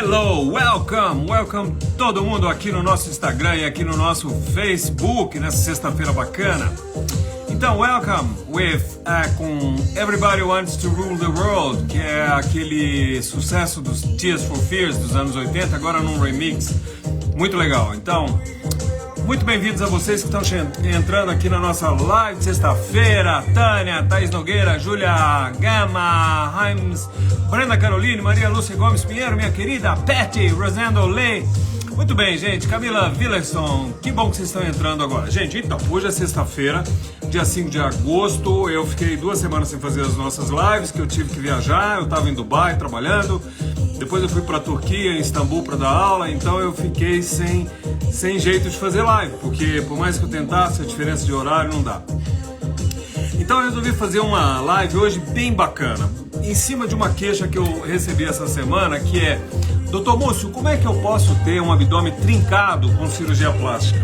Hello, welcome todo mundo aqui no nosso Instagram e aqui no nosso Facebook nessa sexta-feira bacana. Então, welcome com Everybody Wants to Rule the World, que é aquele sucesso dos Tears for Fears dos anos 80, agora num remix muito legal. Então, muito bem-vindos a vocês que estão entrando aqui na nossa live de sexta-feira. Tânia, Thaís Nogueira, Júlia Gama, Raims, Brenda Caroline, Maria Lúcia Gomes Pinheiro, minha querida Patty, Rosendo Lei. Muito bem, gente. Camila Willerson, que bom que vocês estão entrando agora. Gente, então, hoje é sexta-feira, dia 5 de agosto. Eu fiquei 2 semanas sem fazer as nossas lives, que eu tive que viajar. Eu estava em Dubai trabalhando. Depois eu fui para a Turquia, em Istambul, para dar aula. Então eu fiquei sem jeito de fazer live, porque por mais que eu tentasse, a diferença de horário não dá. Então eu resolvi fazer uma live hoje bem bacana, em cima de uma queixa que eu recebi essa semana, que é: Dr. Múcio, como é que eu posso ter um abdômen trincado com cirurgia plástica?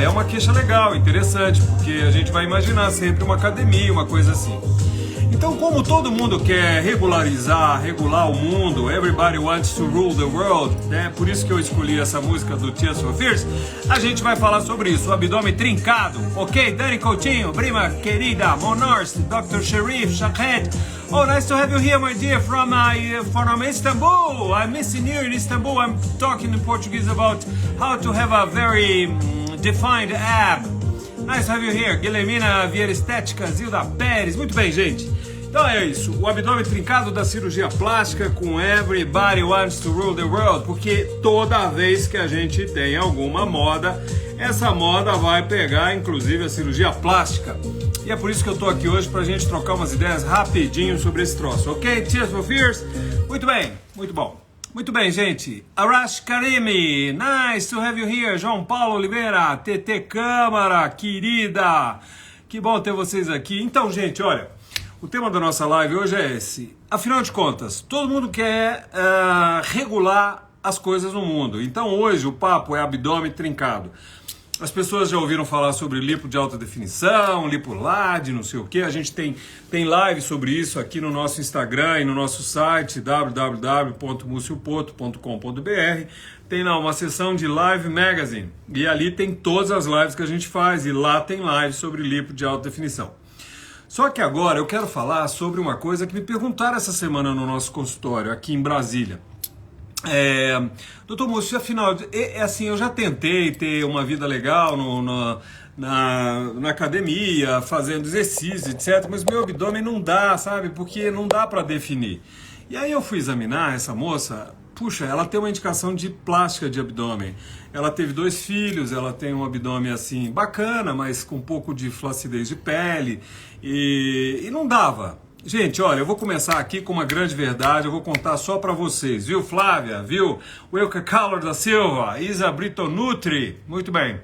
É uma queixa legal, interessante, porque a gente vai imaginar sempre uma academia, uma coisa assim. Então, como todo mundo quer regular o mundo, everybody wants to rule the world, né? Por isso que eu escolhi essa música do Tears for Fears, a gente vai falar sobre isso, o abdômen trincado, ok? Dani Coutinho, prima querida, Monors, Dr. Sherif, Shahed. Oh, nice to have you here, my dear, from Istanbul. I'm missing you in Istanbul. I'm talking in Portuguese about how to have a very defined ab. Nice to have you here. Guilhermina Vieira Estética, Zilda Pérez. Muito bem, gente. Então é isso, o abdômen trincado da cirurgia plástica com Everybody Wants to Rule the World, porque toda vez que a gente tem alguma moda, essa moda vai pegar inclusive a cirurgia plástica. E é por isso que eu tô aqui hoje, pra gente trocar umas ideias rapidinho sobre esse troço, ok? Tears for Fears? Muito bem, muito bom. Muito bem, gente. Arash Karimi, nice to have you here. João Paulo Oliveira, TT Câmara, querida. Que bom ter vocês aqui. Então, gente, olha, o tema da nossa live hoje é esse. Afinal de contas, todo mundo quer regular as coisas no mundo. Então hoje o papo é abdômen trincado. As pessoas já ouviram falar sobre lipo de alta definição, lipo LAD, não sei o que. A gente tem live sobre isso aqui no nosso Instagram e no nosso site www.muciopoto.com.br. Tem lá uma seção de Live Magazine e ali tem todas as lives que a gente faz e lá tem live sobre lipo de alta definição. Só que agora eu quero falar sobre uma coisa que me perguntaram essa semana no nosso consultório, aqui em Brasília. Doutor Múcio, afinal, assim, eu já tentei ter uma vida legal na academia, fazendo exercício, etc. Mas meu abdômen não dá, sabe? Porque não dá para definir. E aí eu fui examinar essa moça. Puxa, ela tem uma indicação de plástica de abdômen. Ela teve 2 filhos, ela tem um abdômen assim bacana, mas com um pouco de flacidez de pele e não dava. Gente, olha, eu vou começar aqui com uma grande verdade, eu vou contar só pra vocês, viu, Flávia? Viu? Wilka Calor da Silva, Isa Brito Nutri, muito bem.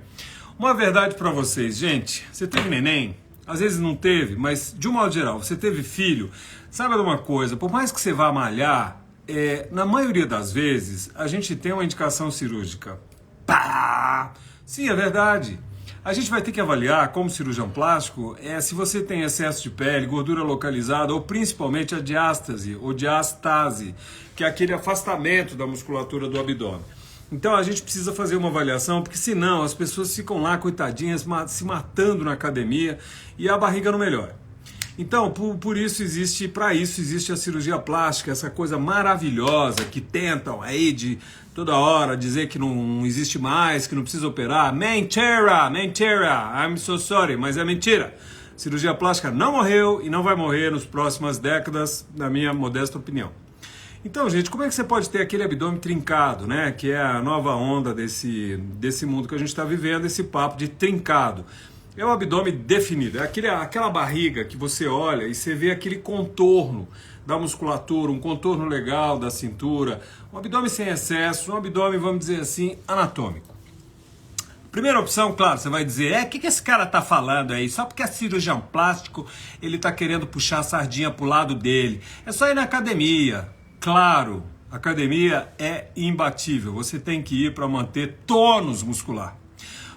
Uma verdade pra vocês, gente, você teve neném? Às vezes não teve, mas de um modo geral, você teve filho, saiba de uma coisa, por mais que você vá malhar, na maioria das vezes, a gente tem uma indicação cirúrgica. Pá! Sim, é verdade. A gente vai ter que avaliar, como cirurgião plástico, se você tem excesso de pele, gordura localizada, ou principalmente a diástase, ou diastase, que é aquele afastamento da musculatura do abdômen. Então a gente precisa fazer uma avaliação, porque senão as pessoas ficam lá, coitadinhas, se matando na academia e a barriga não melhora. Então, para isso existe a cirurgia plástica, essa coisa maravilhosa que tentam aí de toda hora dizer que não existe mais, que não precisa operar. Mentira, I'm so sorry, mas é mentira. Cirurgia plástica não morreu e não vai morrer nas próximas décadas, na minha modesta opinião. Então, gente, como é que você pode ter aquele abdômen trincado, né? Que é a nova onda desse mundo que a gente está vivendo, esse papo de trincado. É o abdômen definido, é aquela barriga que você olha e você vê aquele contorno da musculatura, um contorno legal da cintura, um abdômen sem excesso, um abdômen, vamos dizer assim, anatômico. Primeira opção, claro, você vai dizer, o que esse cara tá falando aí? Só porque é cirurgião plástico, ele tá querendo puxar a sardinha pro lado dele. É só ir na academia. Claro, academia é imbatível, você tem que ir para manter tônus muscular.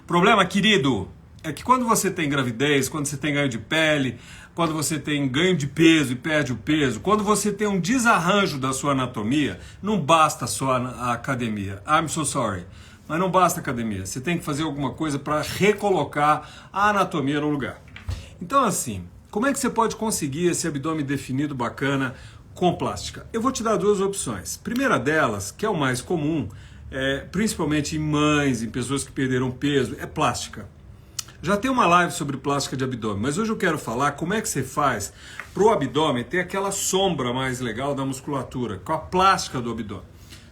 Problema, querido, é que quando você tem gravidez, quando você tem ganho de pele, quando você tem ganho de peso e perde o peso, quando você tem um desarranjo da sua anatomia, não basta só a academia. I'm so sorry. Mas não basta a academia. Você tem que fazer alguma coisa para recolocar a anatomia no lugar. Então, assim, como é que você pode conseguir esse abdômen definido bacana com plástica? Eu vou te dar duas opções. Primeira delas, que é o mais comum, principalmente em mães, em pessoas que perderam peso, é plástica. Já tem uma live sobre plástica de abdômen, mas hoje eu quero falar como é que você faz para o abdômen ter aquela sombra mais legal da musculatura, com a plástica do abdômen.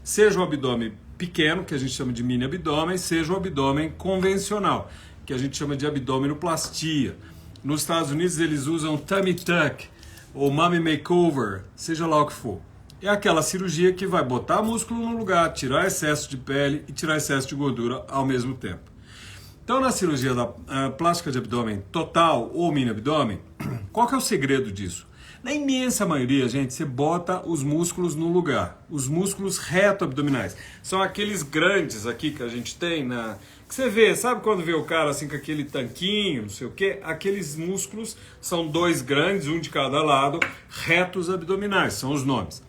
Seja um abdômen pequeno, que a gente chama de mini abdômen, seja um abdômen convencional, que a gente chama de abdominoplastia. Nos Estados Unidos eles usam tummy tuck ou mummy makeover, seja lá o que for. É aquela cirurgia que vai botar músculo no lugar, tirar excesso de pele e tirar excesso de gordura ao mesmo tempo. Então, na cirurgia da plástica de abdômen total ou mini abdômen, qual que é o segredo disso? Na imensa maioria, gente, você bota os músculos no lugar. Os músculos reto-abdominais. São aqueles grandes aqui que a gente tem, que você vê, sabe quando vê o cara assim com aquele tanquinho, não sei o quê? Aqueles músculos são dois grandes, um de cada lado, retos abdominais, são os nomes.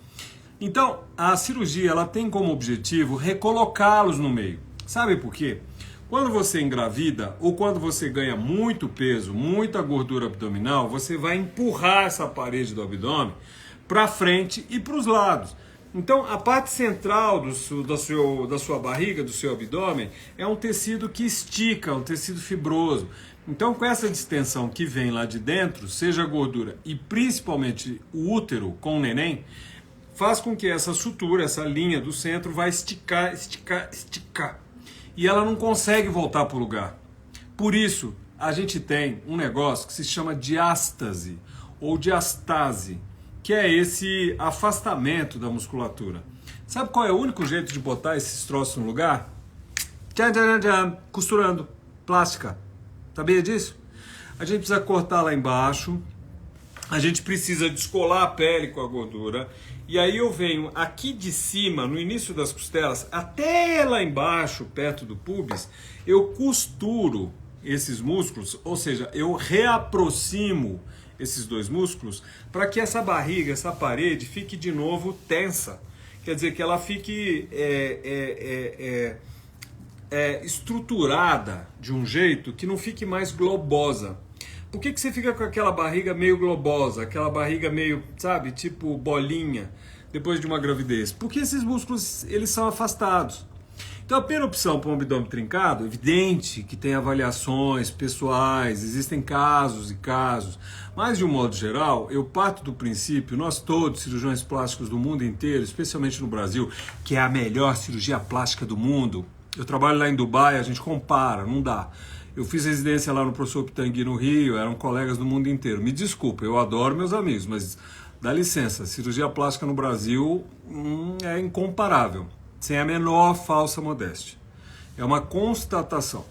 Então, a cirurgia ela tem como objetivo recolocá-los no meio. Sabe por quê? Quando você engravida ou quando você ganha muito peso, muita gordura abdominal, você vai empurrar essa parede do abdômen para frente e para os lados. Então, a parte central da sua barriga, do seu abdômen, é um tecido que estica, um tecido fibroso. Então, com essa distensão que vem lá de dentro, seja a gordura e principalmente o útero com o neném, faz com que essa sutura, essa linha do centro vai esticar. E ela não consegue voltar para o lugar. Por isso, a gente tem um negócio que se chama diástase ou diastase, que é esse afastamento da musculatura. Sabe qual é o único jeito de botar esses troços no lugar? Costurando. Plástica. Sabia disso? A gente precisa cortar lá embaixo, a gente precisa descolar a pele com a gordura, e aí eu venho aqui de cima, no início das costelas, até lá embaixo, perto do pubis, eu costuro esses músculos, ou seja, eu reaproximo esses dois músculos para que essa barriga, essa parede fique de novo tensa. Quer dizer, que ela fique estruturada de um jeito que não fique mais globosa. Por que você fica com aquela barriga meio globosa, aquela barriga meio, sabe, tipo bolinha, depois de uma gravidez? Porque esses músculos, eles são afastados. Então a primeira opção para um abdômen trincado, evidente que tem avaliações pessoais, existem casos e casos, mas de um modo geral, eu parto do princípio, nós todos, cirurgiões plásticos do mundo inteiro, especialmente no Brasil, que é a melhor cirurgia plástica do mundo. Eu trabalho lá em Dubai, a gente compara, não dá. Eu fiz residência lá no professor Pitangui no Rio, eram colegas do mundo inteiro. Me desculpa, eu adoro meus amigos, mas dá licença, cirurgia plástica no Brasil é incomparável, sem a menor falsa modéstia. É uma constatação.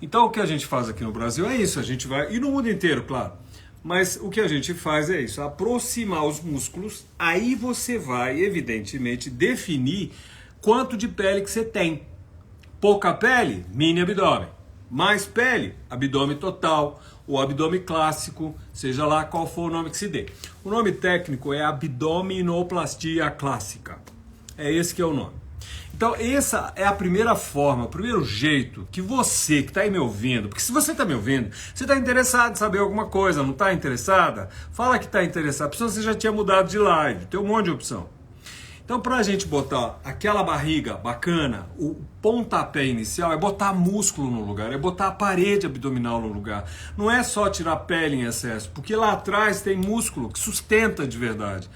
Então o que a gente faz aqui no Brasil é isso, a gente vai, e no mundo inteiro, claro, mas o que a gente faz é isso, aproximar os músculos, aí você vai, evidentemente, definir quanto de pele que você tem. Pouca pele, mini abdômen. Mais pele, abdômen total, ou abdômen clássico, seja lá qual for o nome que se dê. O nome técnico é abdominoplastia clássica. É esse que é o nome. Então essa é a primeira forma, o primeiro jeito que você que está aí me ouvindo, porque se você está me ouvindo, você está interessado em saber alguma coisa, não está interessada? Fala que está interessado, porque você já tinha mudado de live, tem um monte de opção. Então, para a gente botar aquela barriga bacana, o pontapé inicial é botar músculo no lugar, é botar a parede abdominal no lugar. Não é só tirar pele em excesso, porque lá atrás tem músculo que sustenta de verdade.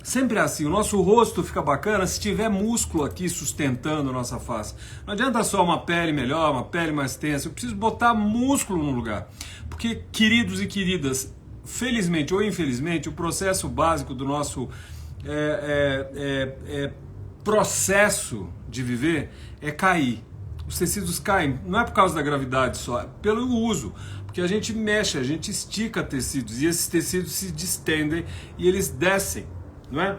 Sempre é assim, o nosso rosto fica bacana se tiver músculo aqui sustentando a nossa face. Não adianta só uma pele melhor, uma pele mais tensa, eu preciso botar músculo no lugar. Porque, queridos e queridas, felizmente ou infelizmente, o processo básico do nosso processo de viver é cair. Os tecidos caem, não é por causa da gravidade só, é pelo uso, porque a gente mexe, a gente estica tecidos e esses tecidos se distendem e eles descem, não é?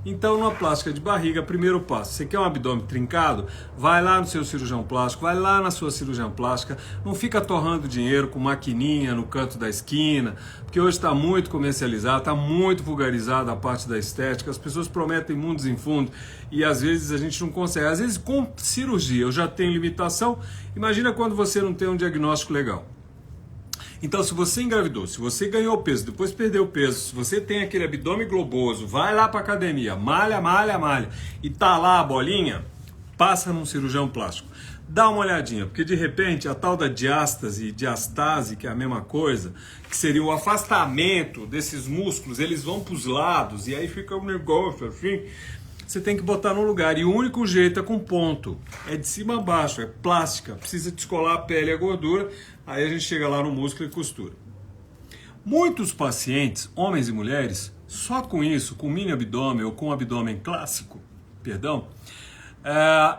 Então, numa plástica de barriga, primeiro passo, você quer um abdômen trincado? Vai lá no seu cirurgião plástico, vai lá na sua cirurgiã plástica, não fica torrando dinheiro com maquininha no canto da esquina, porque hoje está muito comercializado, está muito vulgarizada a parte da estética, as pessoas prometem mundos em fundo e às vezes a gente não consegue. Às vezes com cirurgia eu já tenho limitação, imagina quando você não tem um diagnóstico legal. Então, se você engravidou, se você ganhou peso, depois perdeu peso, se você tem aquele abdômen globoso, vai lá para academia, malha, malha, malha, e tá lá a bolinha, passa num cirurgião plástico. Dá uma olhadinha, porque de repente a tal da diástase e diastase, que é a mesma coisa, que seria o afastamento desses músculos, eles vão para os lados, e aí fica um negócio assim, você tem que botar no lugar. E o único jeito é com ponto, é de cima a baixo, é plástica, precisa descolar a pele e a gordura. Aí a gente chega lá no músculo e costura. Muitos pacientes, homens e mulheres, só com isso, com mini abdômen ou com abdômen clássico,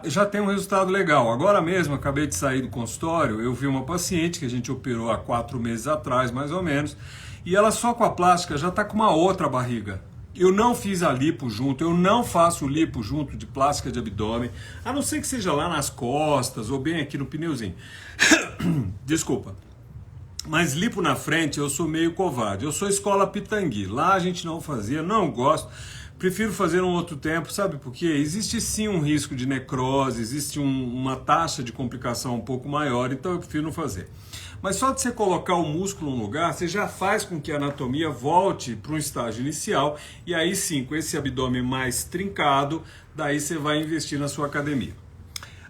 já tem um resultado legal. Agora mesmo, acabei de sair do consultório, eu vi uma paciente que a gente operou há 4 meses atrás, mais ou menos, e ela só com a plástica já está com uma outra barriga. Eu não fiz a lipo junto, eu não faço lipo junto de plástica de abdômen, a não ser que seja lá nas costas ou bem aqui no pneuzinho. Desculpa. Mas lipo na frente eu sou meio covarde, eu sou escola Pitangui, lá a gente não fazia, não gosto, prefiro fazer um outro tempo, sabe por quê? Existe sim um risco de necrose, existe uma taxa de complicação um pouco maior, então eu prefiro não fazer. Mas só de você colocar o músculo no lugar, você já faz com que a anatomia volte para um estágio inicial e aí sim, com esse abdômen mais trincado, daí você vai investir na sua academia.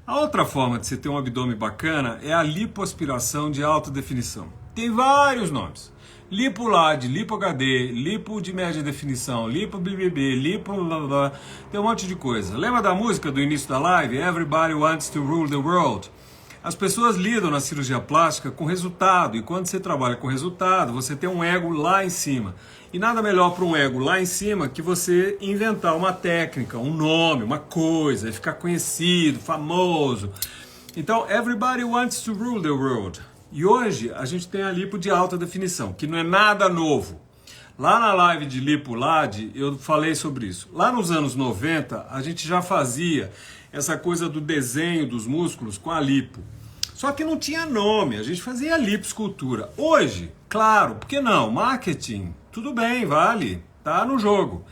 A outra forma de você ter um abdômen bacana é a lipoaspiração de alta definição. Tem vários nomes. Lipo LAD, Lipo HD, Lipo de média definição, Lipo BBB, Lipo blá blá blá. Tem um monte de coisa. Lembra da música do início da live? Everybody wants to rule the world. As pessoas lidam na cirurgia plástica com resultado, e quando você trabalha com resultado, você tem um ego lá em cima. E nada melhor para um ego lá em cima que você inventar uma técnica, um nome, uma coisa, e ficar conhecido, famoso. Então, everybody wants to rule the world. E hoje a gente tem a lipo de alta definição, que não é nada novo. Lá na live de Lipo LAD eu falei sobre isso. Lá nos anos 90 a gente já fazia essa coisa do desenho dos músculos com a lipo. Só que não tinha nome, a gente fazia lipoescultura. Hoje, claro, por que não? Marketing, tudo bem, vale, tá no jogo.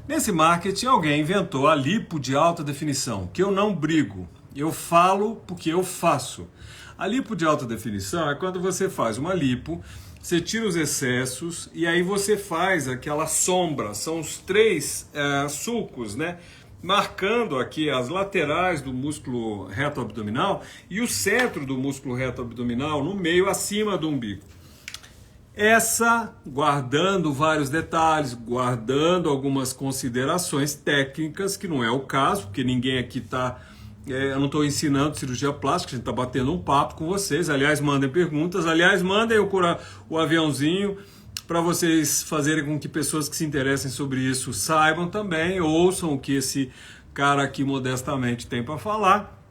Nesse marketing alguém inventou a lipo de alta definição, que eu não brigo, eu falo porque eu faço. A lipo de alta definição é quando você faz uma lipo, você tira os excessos e aí você faz aquela sombra, são os 3 sulcos, né? Marcando aqui as laterais do músculo reto abdominal e o centro do músculo reto abdominal no meio, acima do umbigo. Essa, guardando vários detalhes, guardando algumas considerações técnicas, que não é o caso, porque ninguém aqui está... eu não estou ensinando cirurgia plástica, a gente está batendo um papo com vocês. Aliás, mandem perguntas, aliás, mandem o aviãozinho para vocês fazerem com que pessoas que se interessem sobre isso saibam também, ouçam o que esse cara aqui modestamente tem para falar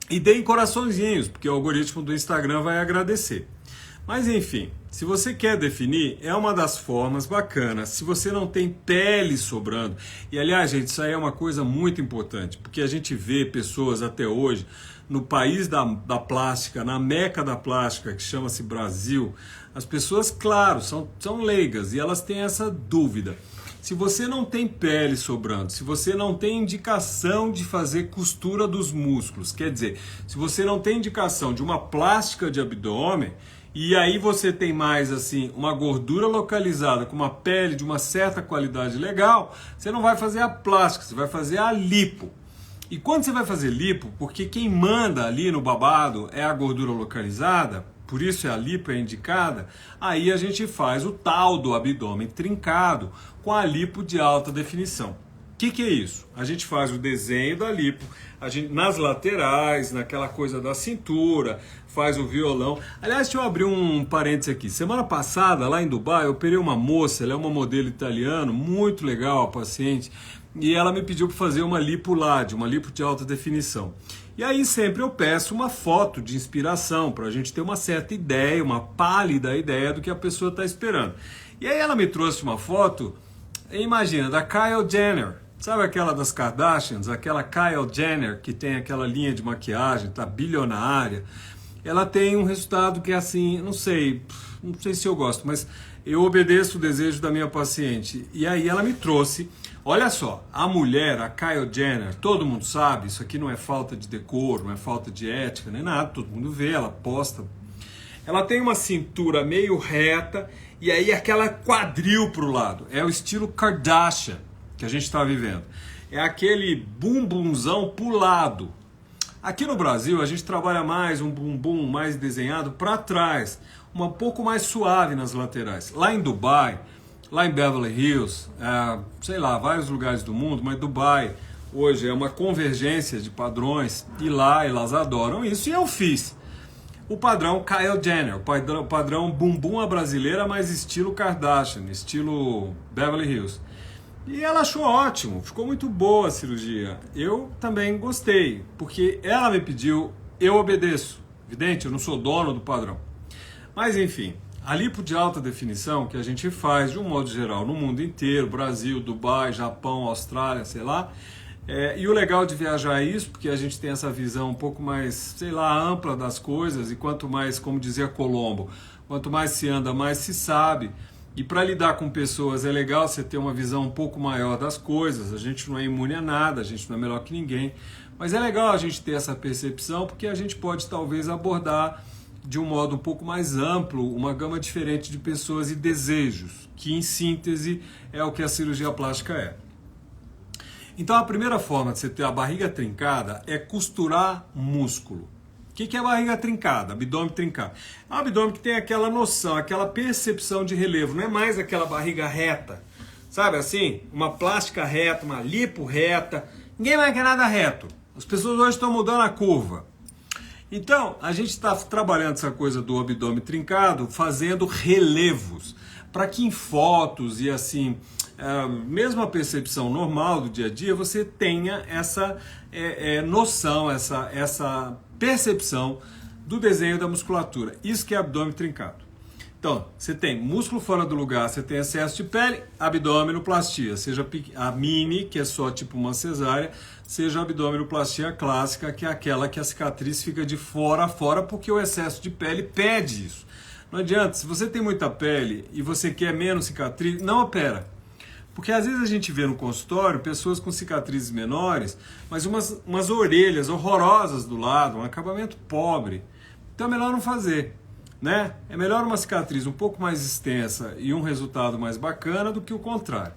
e deem coraçõezinhos, porque o algoritmo do Instagram vai agradecer. Mas enfim, se você quer definir, é uma das formas bacanas, se você não tem pele sobrando. E aliás, gente, isso aí é uma coisa muito importante, porque a gente vê pessoas até hoje, no país da plástica, na meca da plástica, que chama-se Brasil, as pessoas, claro, são leigas e elas têm essa dúvida. Se você não tem pele sobrando, se você não tem indicação de fazer costura dos músculos, quer dizer, se você não tem indicação de uma plástica de abdômen, e aí você tem mais assim uma gordura localizada com uma pele de uma certa qualidade legal, você não vai fazer a plástica, você vai fazer a lipo. E quando você vai fazer lipo, porque quem manda ali no babado é a gordura localizada, por isso a lipo é indicada, aí a gente faz o tal do abdômen trincado com a lipo de alta definição. O que é isso? A gente faz o desenho da lipo, nas laterais, naquela coisa da cintura, faz o violão. Aliás, deixa eu abrir um parênteses aqui. Semana passada, lá em Dubai, eu operei uma moça, ela é uma modelo italiana, muito legal a paciente, e ela me pediu para fazer uma lipo LAD, uma lipo de alta definição. E aí sempre eu peço uma foto de inspiração, para a gente ter uma certa ideia, uma pálida ideia do que a pessoa está esperando. E aí ela me trouxe uma foto, imagina, da Kylie Jenner. Sabe aquela das Kardashians, aquela Kylie Jenner, que tem aquela linha de maquiagem, tá bilionária? Ela tem um resultado que é assim, não sei se eu gosto, mas eu obedeço o desejo da minha paciente. E aí ela me trouxe, olha só, a mulher, a Kylie Jenner, todo mundo sabe, isso aqui não é falta de decoro, não é falta de ética, nem nada, todo mundo vê, ela posta. Ela tem uma cintura meio reta e aí aquela quadril pro lado. É o estilo Kardashian que a gente está vivendo. É aquele bumbumzão pro lado. Aqui no Brasil a gente trabalha mais um bumbum mais desenhado para trás, um pouco mais suave nas laterais. Lá em Dubai, lá em Beverly Hills, sei lá, vários lugares do mundo, mas Dubai hoje é uma convergência de padrões e lá elas adoram isso e eu fiz. O padrão Kylie Jenner, o padrão bumbum à brasileira, mas estilo Kardashian, estilo Beverly Hills. E ela achou ótimo, ficou muito boa a cirurgia. Eu também gostei, porque ela me pediu, eu obedeço. Evidente, eu não sou dono do padrão. Mas enfim, a lipo de alta definição que a gente faz, de um modo geral, no mundo inteiro, Brasil, Dubai, Japão, Austrália, sei lá. E o legal de viajar é isso, porque a gente tem essa visão um pouco mais, sei lá, ampla das coisas. E quanto mais, como dizia Colombo, quanto mais se anda, mais se sabe. E para lidar com pessoas é legal você ter uma visão um pouco maior das coisas. A gente não é imune a nada, a gente não é melhor que ninguém. Mas é legal a gente ter essa percepção porque a gente pode talvez abordar de um modo um pouco mais amplo uma gama diferente de pessoas e desejos, que em síntese é o que a cirurgia plástica é. Então a primeira forma de você ter a barriga trincada é costurar músculo. O que é barriga trincada? Abdômen trincado. É um abdômen que tem aquela noção, aquela percepção de relevo, não é mais aquela barriga reta. Sabe assim? Uma plástica reta, uma lipo reta. Ninguém mais quer nada reto. As pessoas hoje estão mudando a curva. Então, a gente está trabalhando essa coisa do abdômen trincado, fazendo relevos, para que em fotos e assim, mesmo a percepção normal do dia a dia, você tenha essa noção, essa percepção do desenho da musculatura. Isso que é abdômen trincado. Então, você tem músculo fora do lugar, você tem excesso de pele, abdominoplastia, seja a mini, que é só tipo uma cesárea, seja a abdominoplastia clássica, que é aquela que a cicatriz fica de fora a fora, porque o excesso de pele pede isso. Não adianta, se você tem muita pele e você quer menos cicatriz, não opera. Porque às vezes a gente vê no consultório pessoas com cicatrizes menores, mas umas orelhas horrorosas do lado, um acabamento pobre. Então é melhor não fazer, né? É melhor uma cicatriz um pouco mais extensa e um resultado mais bacana do que o contrário.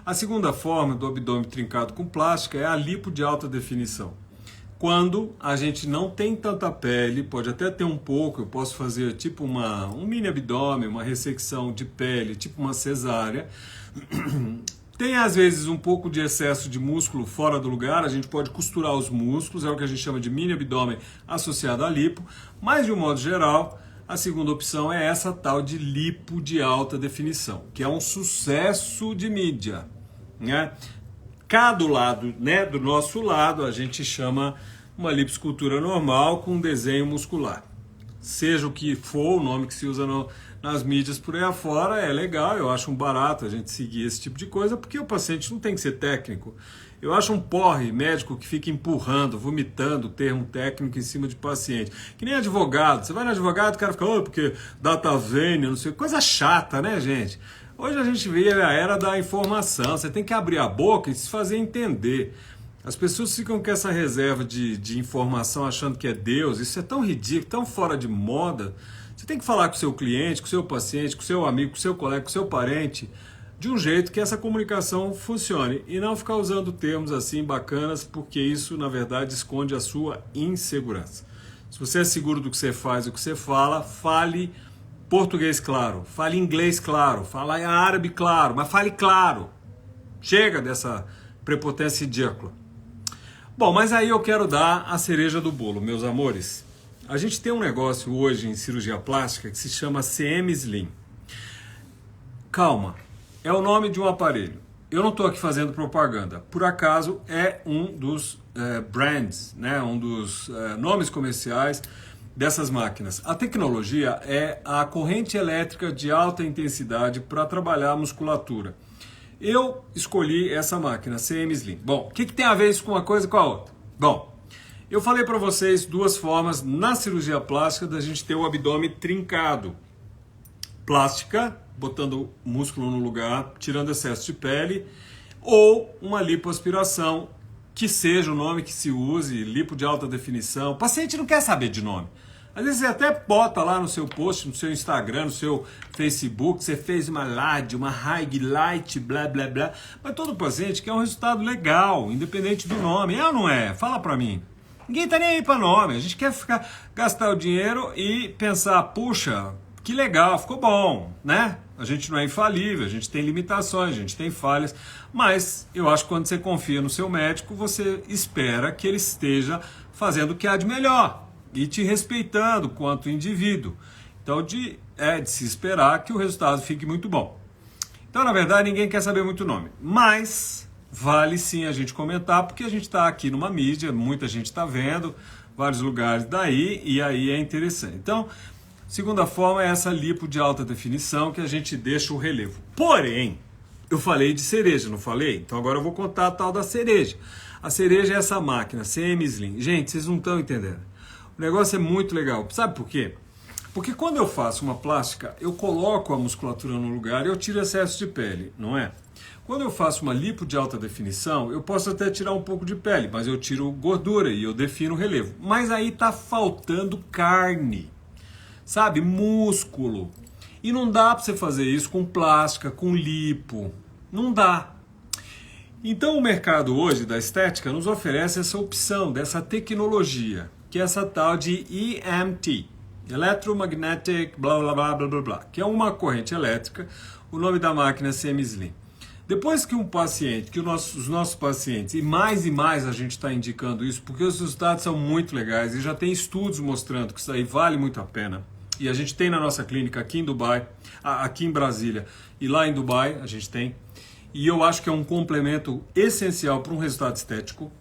A segunda forma do abdômen trincado com plástica é a lipo de alta definição. Quando a gente não tem tanta pele, pode até ter um pouco, eu posso fazer tipo um mini abdômen, uma ressecção de pele, tipo uma cesárea. Tem às vezes um pouco de excesso de músculo fora do lugar, a gente pode costurar os músculos, é o que a gente chama de mini abdômen associado à lipo, mas de um modo geral, a segunda opção é essa tal de lipo de alta definição, que é um sucesso de mídia, né? Cá do lado, né, do nosso lado, a gente chama uma lipoescultura normal com desenho muscular. Seja o que for, o nome que se usa nas mídias por aí afora, é legal, eu acho um barato a gente seguir esse tipo de coisa, porque o paciente não tem que ser técnico. Eu acho um porre médico que fica empurrando, vomitando termo técnico em cima de paciente. Que nem advogado. Você vai no advogado, o cara fica, porque data vênia, não sei, coisa chata, né, gente? Hoje a gente vê a era da informação, você tem que abrir a boca e se fazer entender. As pessoas ficam com essa reserva de informação achando que é Deus, isso é tão ridículo, tão fora de moda. Você tem que falar com o seu cliente, com o seu paciente, com o seu amigo, com o seu colega, com o seu parente, de um jeito que essa comunicação funcione e não ficar usando termos assim bacanas, porque isso na verdade esconde a sua insegurança. Se você é seguro do que você faz e do que você fala, fale português claro, fale inglês claro, fale árabe claro, mas fale claro. Chega dessa prepotência ridícula. Bom, mas aí eu quero dar a cereja do bolo, meus amores. A gente tem um negócio hoje em cirurgia plástica que se chama CM Slim. Calma, é o nome de um aparelho. Eu não estou aqui fazendo propaganda. Por acaso é um dos brands, né? Um dos nomes comerciais dessas máquinas. A tecnologia é a corrente elétrica de alta intensidade para trabalhar a musculatura. Eu escolhi essa máquina, CM Slim. Bom, o que tem a ver isso com uma coisa e com a outra? Bom, eu falei para vocês duas formas na cirurgia plástica da gente ter o abdômen trincado. Plástica, botando músculo no lugar, tirando excesso de pele, ou uma lipoaspiração, que seja o nome que se use, lipo de alta definição. O paciente não quer saber de nome. Às vezes você até bota lá no seu post, no seu Instagram, no seu Facebook, você fez uma LAD, uma highlight, blá, blá, blá. Mas todo paciente quer um resultado legal, independente do nome. É ou não é? Fala pra mim. Ninguém tá nem aí pra nome. A gente quer gastar o dinheiro e pensar, puxa, que legal, ficou bom, né? A gente não é infalível, a gente tem limitações, a gente tem falhas. Mas eu acho que quando você confia no seu médico, você espera que ele esteja fazendo o que há de melhor e te respeitando quanto indivíduo. Então, de se esperar que o resultado fique muito bom. Então, na verdade, ninguém quer saber muito o nome. Mas vale sim a gente comentar, porque a gente está aqui numa mídia, muita gente está vendo, vários lugares daí, e aí é interessante. Então, segunda forma é essa lipo de alta definição, que a gente deixa o relevo. Porém, eu falei de cereja, não falei? Então agora eu vou contar a tal da cereja. A cereja é essa máquina, CM Slim. Gente, vocês não estão entendendo. O negócio é muito legal. Sabe por quê? Porque quando eu faço uma plástica, eu coloco a musculatura no lugar e eu tiro excesso de pele, não é? Quando eu faço uma lipo de alta definição, eu posso até tirar um pouco de pele, mas eu tiro gordura e eu defino o relevo. Mas aí tá faltando carne, sabe? Músculo. E não dá para você fazer isso com plástica, com lipo. Não dá. Então o mercado hoje da estética nos oferece essa opção dessa tecnologia, que é essa tal de EMT, Electromagnetic blá blá blá blá blá blá, que é uma corrente elétrica. O nome da máquina é CM Slim. Depois que um paciente, que os nossos pacientes, e mais a gente está indicando isso, porque os resultados são muito legais e já tem estudos mostrando que isso aí vale muito a pena. E a gente tem na nossa clínica aqui em Dubai, aqui em Brasília e lá em Dubai a gente tem. E eu acho que é um complemento essencial para um resultado estético.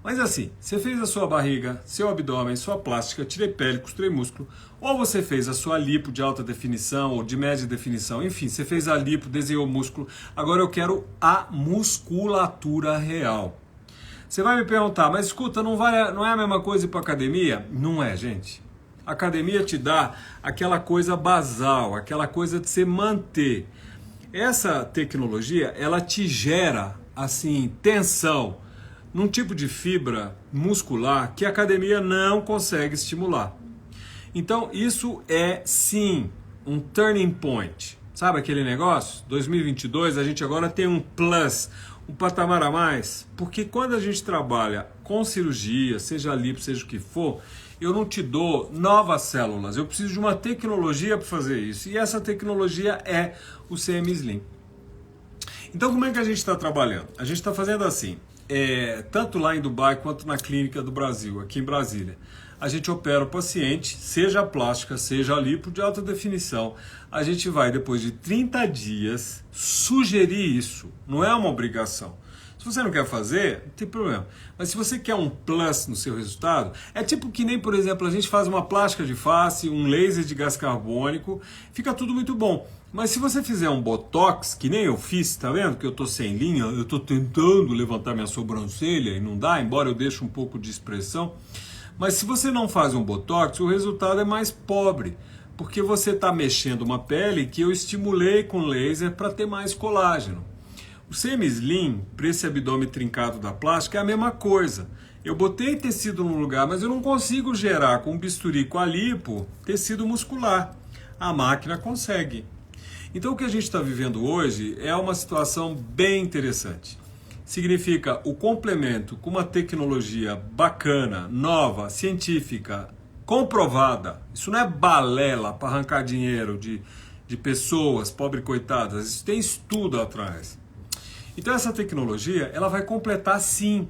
Mas assim, você fez a sua barriga, seu abdômen, sua plástica, tirei pele, costurei músculo, ou você fez a sua lipo de alta definição ou de média definição, enfim, você fez a lipo, desenhou o músculo, agora eu quero a musculatura real. Você vai me perguntar, mas escuta, não é a mesma coisa ir para academia? Não é, gente. A academia te dá aquela coisa basal, aquela coisa de você manter. Essa tecnologia, ela te gera, assim, tensão num tipo de fibra muscular que a academia não consegue estimular. Então, isso é, sim, um turning point. Sabe aquele negócio? 2022, a gente agora tem um plus, um patamar a mais. Porque quando a gente trabalha com cirurgia, seja lipo, seja o que for, eu não te dou novas células. Eu preciso de uma tecnologia para fazer isso. E essa tecnologia é o CM Slim. Então, como é que a gente está trabalhando? A gente está fazendo assim. Tanto lá em Dubai quanto na clínica do Brasil, aqui em Brasília. A gente opera o paciente, seja a plástica, seja a lipo de alta definição. A gente vai, depois de 30 dias, sugerir isso. Não é uma obrigação. Se você não quer fazer, não tem problema. Mas se você quer um plus no seu resultado, é tipo que nem, por exemplo, a gente faz uma plástica de face, um laser de gás carbônico, fica tudo muito bom. Mas se você fizer um botox, que nem eu fiz, tá vendo que eu tô sem linha, eu tô tentando levantar minha sobrancelha e não dá, embora eu deixe um pouco de expressão. Mas se você não faz um botox, o resultado é mais pobre, porque você tá mexendo uma pele que eu estimulei com laser para ter mais colágeno. O CM Slim, para esse abdômen trincado da plástica, é a mesma coisa. Eu botei tecido no lugar, mas eu não consigo gerar com bisturi, com a lipo, tecido muscular. A máquina consegue. Então o que a gente está vivendo hoje é uma situação bem interessante. Significa o complemento com uma tecnologia bacana, nova, científica, comprovada. Isso não é balela para arrancar dinheiro de pessoas, pobres coitadas. Isso tem estudo atrás. Então essa tecnologia ela vai completar sim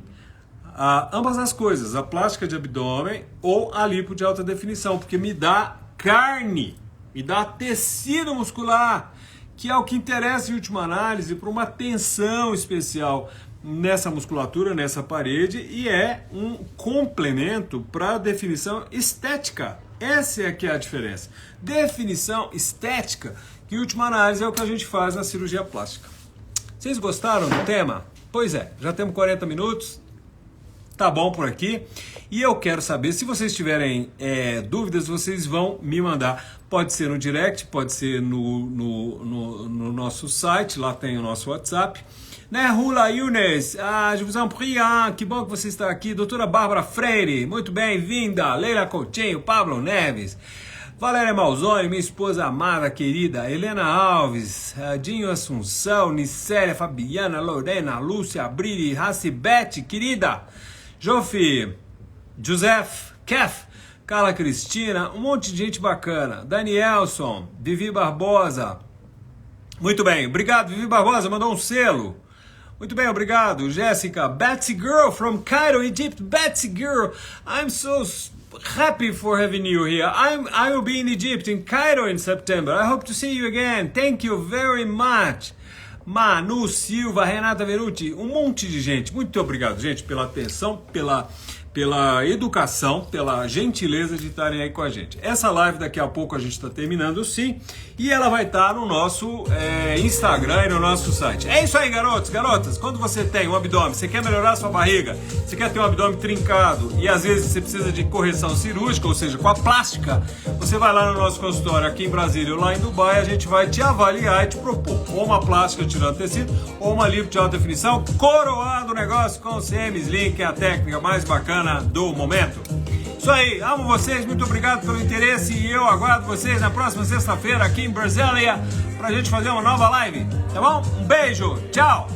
ambas as coisas, a plástica de abdômen ou a lipo de alta definição, porque me dá carne. Me dá tecido muscular, que é o que interessa em última análise para uma tensão especial nessa musculatura, nessa parede, e é um complemento para a definição estética. Essa é que é a diferença. Definição estética, que em última análise é o que a gente faz na cirurgia plástica. Vocês gostaram do tema? Pois é, já temos 40 minutos, tá bom por aqui. E eu quero saber, se vocês tiverem dúvidas, vocês vão me mandar. Pode ser no direct, pode ser no nosso site, lá tem o nosso WhatsApp. Né, Rula Yunes, je vous en prie, que bom que você está aqui. Doutora Bárbara Freire, muito bem-vinda. Leila Coutinho, Pablo Neves, Valéria Malzoni, minha esposa amada, querida, Helena Alves, Dinho Assunção, Nicélia, Fabiana, Lorena, Lúcia, Briri, Racibete, querida, Jofi, Joseph, Kef, Carla Cristina, um monte de gente bacana, Danielson, Vivi Barbosa, muito bem, obrigado, Vivi Barbosa, mandou um selo. Muito bem, obrigado. Jéssica, Betsy Girl from Cairo, Egypt. Betsy Girl, I'm so happy for having you here. I will be in Egypt, in Cairo in September. I hope to see you again. Thank you very much. Manu Silva, Renata Veruti, um monte de gente. Muito obrigado, gente, pela atenção, pela educação, pela gentileza de estarem aí com a gente. Essa live daqui a pouco a gente está terminando sim, e ela vai estar no nosso Instagram e no nosso site. É isso aí, garotos, garotas. Quando você tem um abdômen, você quer melhorar a sua barriga, você quer ter um abdômen trincado e às vezes você precisa de correção cirúrgica, ou seja, com a plástica, você vai lá no nosso consultório aqui em Brasília ou lá em Dubai, a gente vai te avaliar e te propor ou uma plástica tirando tecido ou uma lipo de alta definição, coroando o negócio com o CM Slim, que é a técnica mais bacana do momento. Isso aí, amo vocês, muito obrigado pelo interesse e eu aguardo vocês na próxima sexta-feira aqui em Brasília pra gente fazer uma nova live, tá bom? Um beijo, tchau!